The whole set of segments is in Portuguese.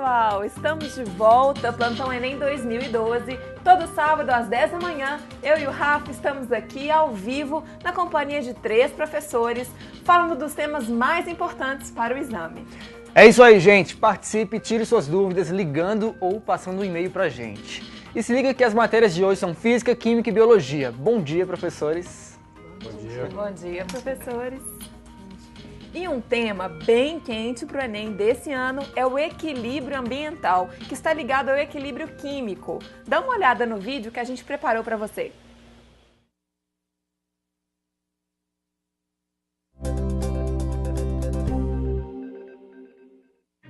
pessoal! Estamos de volta, Plantão Enem 2012. Todo sábado às 10 da manhã, eu e o Rafa estamos aqui ao vivo na companhia de 3 professores, falando dos temas mais importantes para o exame. É isso aí, gente. Participe e tire suas dúvidas ligando ou passando um e-mail pra gente. E se liga que as matérias de hoje são Física, Química e Biologia. Bom dia, professores. Bom dia. Bom dia, professores. E um tema bem quente para o Enem desse ano é o equilíbrio ambiental, que está ligado ao equilíbrio químico. Dá uma olhada no vídeo que a gente preparou para você.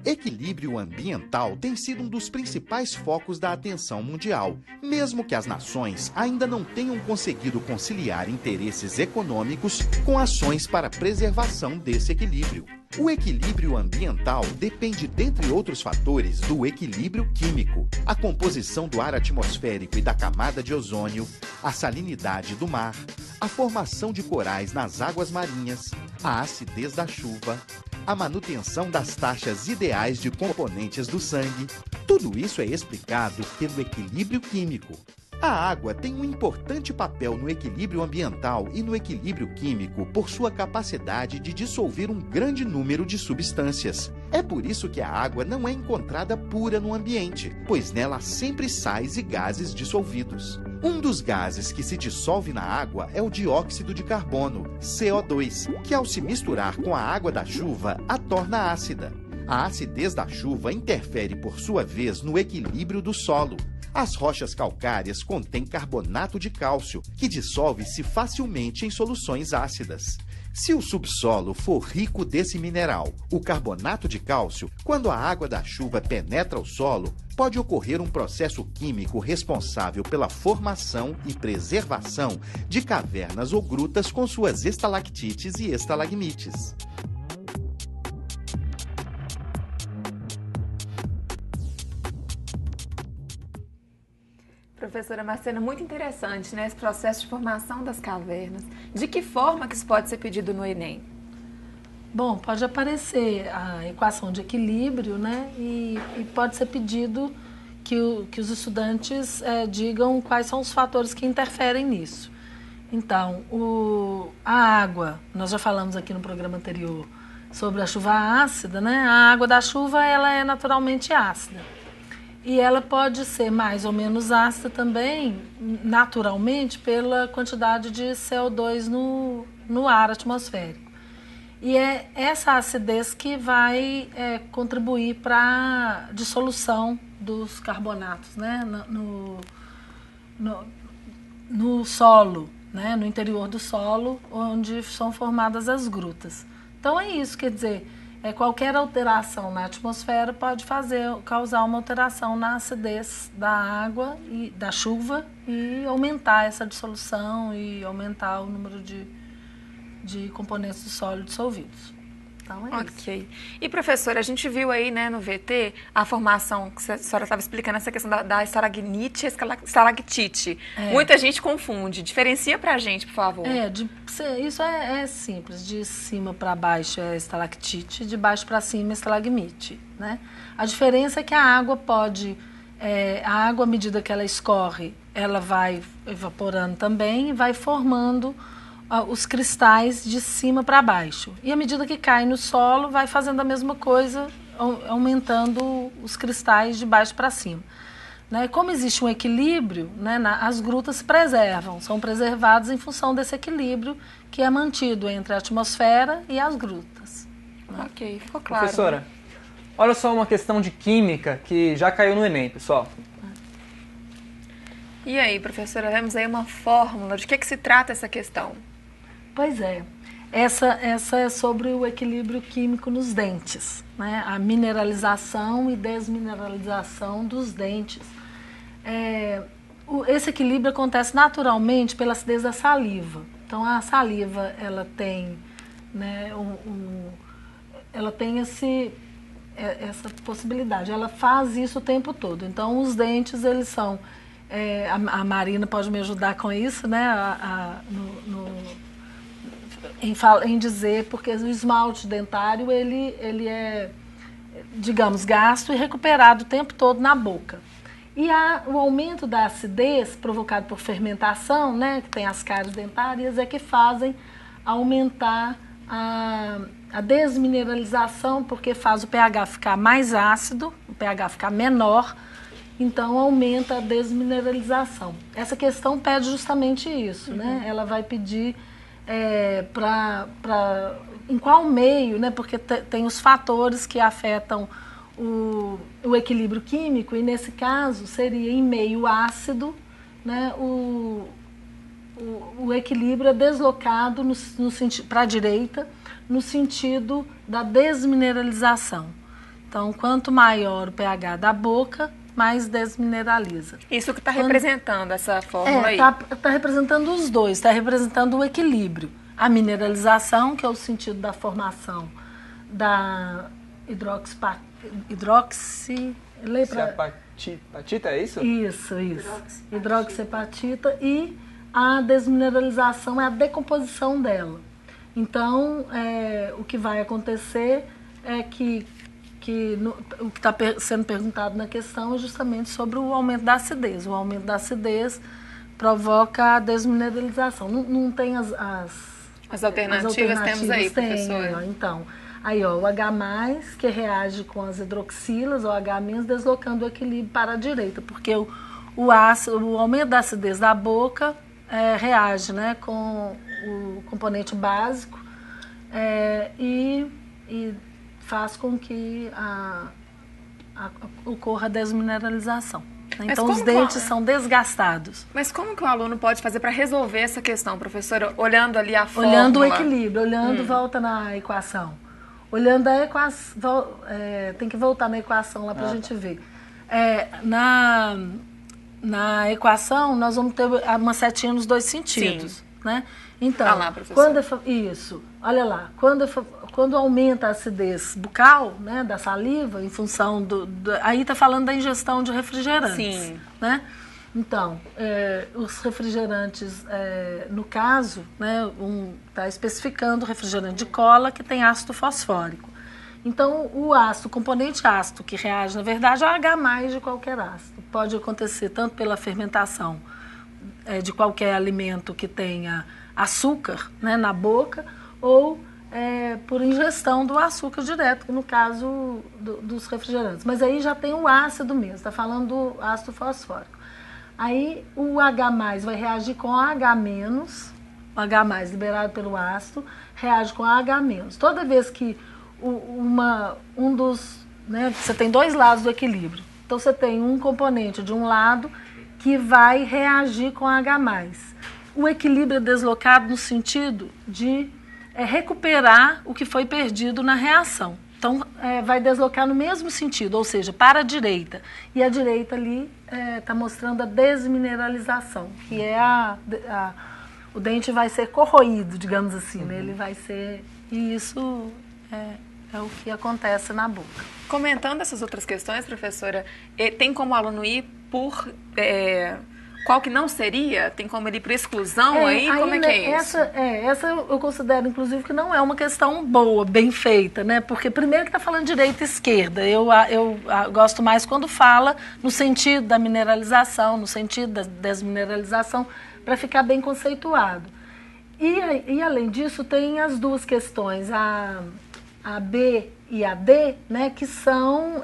Equilíbrio ambiental tem sido um dos principais focos da atenção mundial, mesmo que as nações ainda não tenham conseguido conciliar interesses econômicos com ações para a preservação desse equilíbrio. O equilíbrio ambiental depende, dentre outros fatores, do equilíbrio químico, a composição do ar atmosférico e da camada de ozônio, a salinidade do mar, a formação de corais nas águas marinhas, a acidez da chuva, a manutenção das taxas ideais de componentes do sangue. Tudo isso é explicado pelo equilíbrio químico. A água tem um importante papel no equilíbrio ambiental e no equilíbrio químico por sua capacidade de dissolver um grande número de substâncias. É por isso que a água não é encontrada pura no ambiente, pois nela há sempre sais e gases dissolvidos. Um dos gases que se dissolve na água é o dióxido de carbono, CO2, que ao se misturar com a água da chuva, a torna ácida. A acidez da chuva interfere, por sua vez, no equilíbrio do solo. As rochas calcárias contêm carbonato de cálcio, que dissolve-se facilmente em soluções ácidas. Se o subsolo for rico desse mineral, o carbonato de cálcio, quando a água da chuva penetra o solo, pode ocorrer um processo químico responsável pela formação e preservação de cavernas ou grutas com suas estalactites e estalagmites. Professora Marcena, muito interessante, né, esse processo de formação das cavernas. De que forma que isso pode ser pedido no Enem? Bom, pode aparecer a equação de equilíbrio, né, e pode ser pedido que os estudantes digam quais são os fatores que interferem nisso. Então, a água, nós já falamos aqui no programa anterior sobre a chuva ácida, né, a água da chuva ela é naturalmente ácida. E ela pode ser mais ou menos ácida também, naturalmente, pela quantidade de CO2 no ar atmosférico. E é essa acidez que vai contribuir para a dissolução dos carbonatos, né, no solo, né, no interior do solo, onde são formadas as grutas. Então é isso, quer dizer, qualquer alteração na atmosfera pode causar uma alteração na acidez da água e da chuva e aumentar essa dissolução e aumentar o número de componentes do solo dissolvidos. Então é isso. Ok. E professora, a gente viu aí, né, no VT a formação que a senhora estava explicando, essa questão da estalagmite e estalactite. Muita gente confunde. Diferencia pra gente, por favor. Isso é simples. De cima para baixo é estalactite, de baixo para cima é estalagmite, né? A diferença é que a água à medida que ela escorre, ela vai evaporando também e vai formando os cristais de cima para baixo. E à medida que cai no solo, vai fazendo a mesma coisa, aumentando os cristais de baixo para cima. Né? Como existe um equilíbrio, né, as grutas se preservam, são preservadas em função desse equilíbrio que é mantido entre a atmosfera e as grutas. Né? Ok, ficou claro. Professora, né? Olha só uma questão de química que já caiu no Enem, pessoal. E aí, professora, vemos aí uma fórmula. De que se trata essa questão? Pois é, essa é sobre o equilíbrio químico nos dentes, né? A mineralização e desmineralização dos dentes. Esse equilíbrio acontece naturalmente pela acidez da saliva. Então, a saliva, ela tem, né, ela tem essa possibilidade, ela faz isso o tempo todo. Então, os dentes, eles são... a Marina pode me ajudar com isso, né? Em dizer, porque o esmalte dentário, ele digamos, gasto e recuperado o tempo todo na boca. E o aumento da acidez provocado por fermentação, né, que tem as cáries dentárias, é que fazem aumentar a desmineralização, porque faz o pH ficar mais ácido, o pH ficar menor, então aumenta a desmineralização. Essa questão pede justamente isso, né? Ela vai pedir em qual meio, né? Porque tem os fatores que afetam o equilíbrio químico, e nesse caso seria em meio ácido, né? O equilíbrio é deslocado para a direita, no sentido da desmineralização. Então, quanto maior o pH da boca, mais desmineraliza. Isso que está representando essa fórmula aí? Está representando os dois, está representando o equilíbrio. A mineralização, que é o sentido da formação da hidroxipatita, é isso? Isso. Hidroxipatita, e a desmineralização é a decomposição dela. Então, o que vai acontecer é que o que está sendo perguntado na questão é justamente sobre o aumento da acidez. O aumento da acidez provoca a desmineralização. Não tem as alternativas temos aí, professora. Então, aí, ó, o H+, que reage com as hidroxilas, o H- deslocando o equilíbrio para a direita, porque o aumento da acidez da boca reage, né, com o componente básico e faz com que ocorra a desmineralização. Então, os dentes são desgastados. Mas como que o aluno pode fazer para resolver essa questão, professora? Olhando ali a fórmula? Olhando o equilíbrio, volta na equação. Olhando a equação, tem que voltar na equação lá para a gente ver. Na equação, nós vamos ter uma setinha nos dois sentidos. Sim. Né? Então, lá, professora. Olha lá, quando aumenta a acidez bucal, né, da saliva, em função aí está falando da ingestão de refrigerantes. Sim. Né? Então, os refrigerantes, no caso, né, está especificando o refrigerante de cola que tem ácido fosfórico. Então, o componente ácido que reage, na verdade, é o H+ de qualquer ácido. Pode acontecer tanto pela fermentação de qualquer alimento que tenha açúcar, né, na boca, ou por ingestão do açúcar direto, no caso dos refrigerantes. Mas aí já tem o ácido mesmo, está falando do ácido fosfórico. Aí o H+ vai reagir com H-, o H+ liberado pelo ácido, reage com H-. Toda vez que você tem dois lados do equilíbrio. Então você tem um componente de um lado que vai reagir com H+. O equilíbrio é deslocado no sentido de recuperar o que foi perdido na reação. Então, vai deslocar no mesmo sentido, ou seja, para a direita. E a direita ali está mostrando a desmineralização, que é o dente vai ser corroído, digamos assim, né? Ele vai ser... E isso é o que acontece na boca. Comentando essas outras questões, professora, tem como o aluno ir por... qual que não seria? Tem como ele ir por exclusão aí? Como é que é isso? Essa eu considero, inclusive, que não é uma questão boa, bem feita, né? Porque primeiro que está falando direita e esquerda. Eu gosto mais quando fala no sentido da mineralização, no sentido da desmineralização, para ficar bem conceituado. E além disso, tem as duas questões, a B e a D, né, que são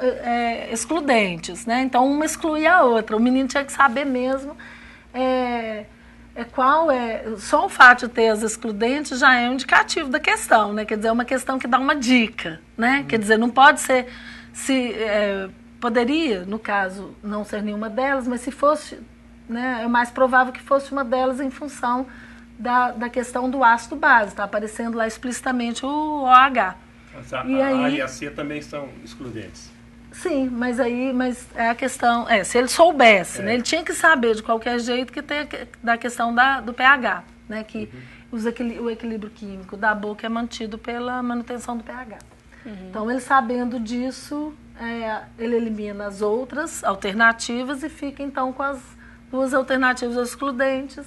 excludentes, né? Então, uma exclui a outra. O menino tinha que saber mesmo só o fato de ter as excludentes já é um indicativo da questão, né? Quer dizer, é uma questão que dá uma dica, né? Quer dizer, não pode ser, poderia, no caso, não ser nenhuma delas, mas se fosse, né, é mais provável que fosse uma delas em função da questão do ácido base. Está aparecendo lá explicitamente o OH. A A e a C também são excludentes. Sim, mas é a questão... se ele soubesse, né, ele tinha que saber de qualquer jeito que tem da questão do pH, né, que o equilíbrio químico da boca é mantido pela manutenção do pH. Então, ele sabendo disso, ele elimina as outras alternativas e fica, então, com as duas alternativas excludentes.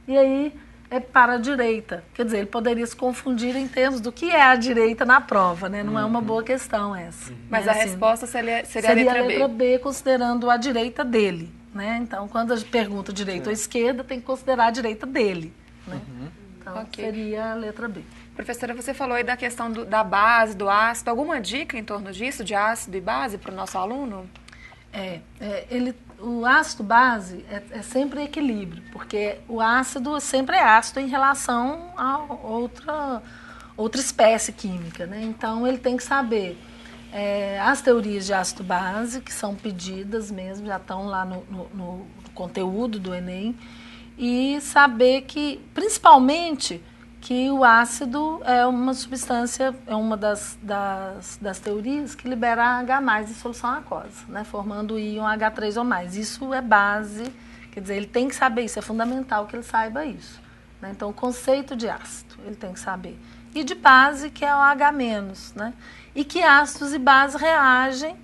E aí, é para a direita. Quer dizer, ele poderia se confundir em termos do que é a direita na prova, né? Não é uma boa questão essa. Mas né? a resposta seria a a letra letra B, considerando a direita dele. Né? Então, quando a gente pergunta direita ou esquerda, tem que considerar a direita dele. Né? Então, seria a letra B. Professora, você falou aí da questão da base, do ácido. Alguma dica em torno disso, de ácido e base, para o nosso aluno? O ácido base é sempre equilíbrio, porque o ácido sempre é ácido em relação a outra espécie química. Né? Então, ele tem que saber as teorias de ácido base, que são pedidas mesmo, já estão lá no conteúdo do Enem, e saber que, principalmente, que o ácido é uma substância, é uma das teorias que libera H+ em solução aquosa, né, formando o íon H3 ou mais. Isso é base, quer dizer, ele tem que saber isso, é fundamental que ele saiba isso. Né? Então, o conceito de ácido, ele tem que saber. E de base, que é o H-, né? E que ácidos e bases reagem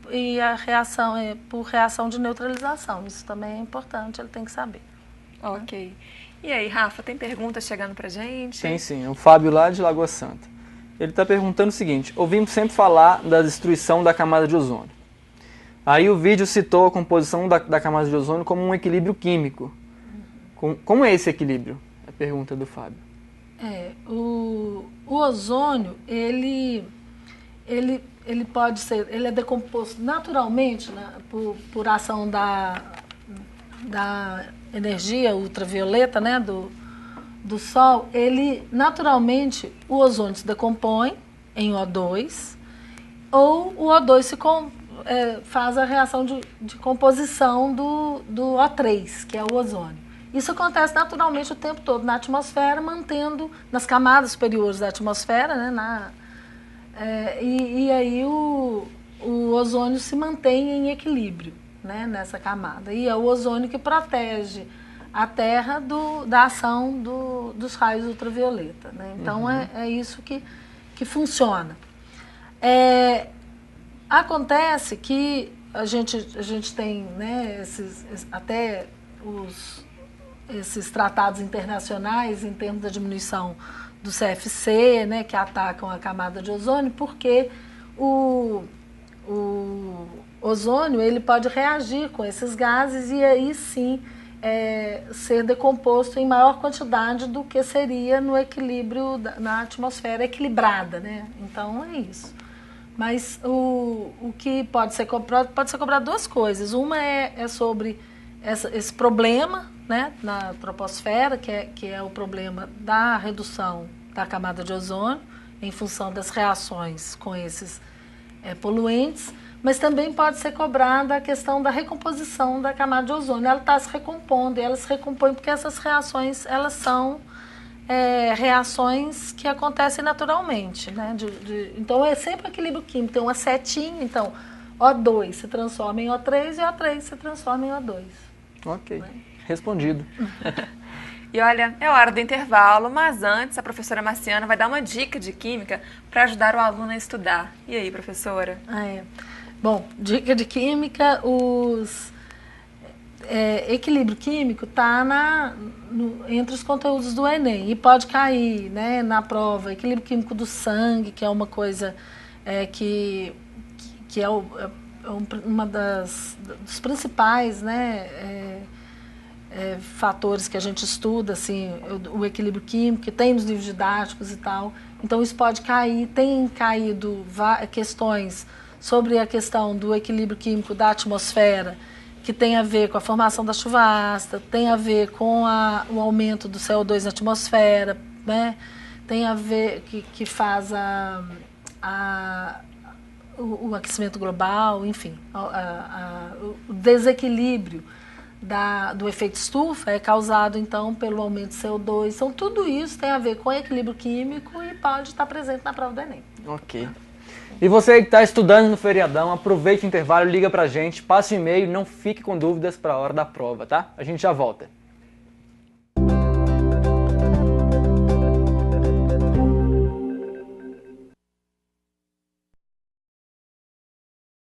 e a reação é por reação de neutralização. Isso também é importante, ele tem que saber. Ok. E aí, Rafa, tem perguntas chegando pra gente? Tem sim, o Fábio lá de Lagoa Santa. Ele está perguntando o seguinte: ouvimos sempre falar da destruição da camada de ozônio. Aí o vídeo citou a composição da camada de ozônio como um equilíbrio químico. Como é esse equilíbrio? É a pergunta do Fábio. O ozônio, ele pode ser, ele é decomposto naturalmente, né, por ação da energia ultravioleta, né, do Sol. Ele, naturalmente, o ozônio se decompõe em O2, ou o O2 faz a reação de composição do O3, que é o ozônio. Isso acontece naturalmente o tempo todo na atmosfera, mantendo nas camadas superiores da atmosfera, né, e aí o ozônio se mantém em equilíbrio, né, nessa camada. E é o ozônio que protege a Terra da ação dos raios ultravioleta. Né? Então, é isso que funciona. Acontece que a gente tem, né, esses tratados internacionais em termos da diminuição do CFC, né, que atacam a camada de ozônio, porque o ozônio ele pode reagir com esses gases e aí sim ser decomposto em maior quantidade do que seria no equilíbrio na atmosfera equilibrada. Né? Então é isso. Mas o que pode ser cobrado duas coisas. Uma é sobre esse problema, né, na troposfera, que é o problema da redução da camada de ozônio em função das reações com esses poluentes, mas também pode ser cobrada a questão da recomposição da camada de ozônio. Ela está se recompondo, e ela se recompõe porque essas reações elas são reações que acontecem naturalmente. Né? Então é sempre equilíbrio químico, tem uma setinha, então O2 se transforma em O3 e O3 se transforma em O2. Ok, respondido. E olha, é hora do intervalo, mas antes a professora Marciana vai dar uma dica de química para ajudar o aluno a estudar. E aí, professora? Bom, dica de química, equilíbrio químico está entre os conteúdos do Enem e pode cair, né, na prova. Equilíbrio químico do sangue, que é uma coisa que é uma dos principais, né, fatores que a gente estuda, assim, o equilíbrio químico, que tem nos livros didáticos e tal. Então, isso pode cair. Tem caído questões sobre a questão do equilíbrio químico da atmosfera, que tem a ver com a formação da chuva ácida, tem a ver com o aumento do CO2 na atmosfera, né? Tem a ver que faz o aquecimento global, enfim, o desequilíbrio do efeito estufa é causado, então, pelo aumento do CO2. Então, tudo isso tem a ver com equilíbrio químico e pode estar presente na prova do Enem. Ok. E você que está estudando no feriadão, aproveite o intervalo, liga pra gente, passe o e-mail, não fique com dúvidas para a hora da prova, tá? A gente já volta.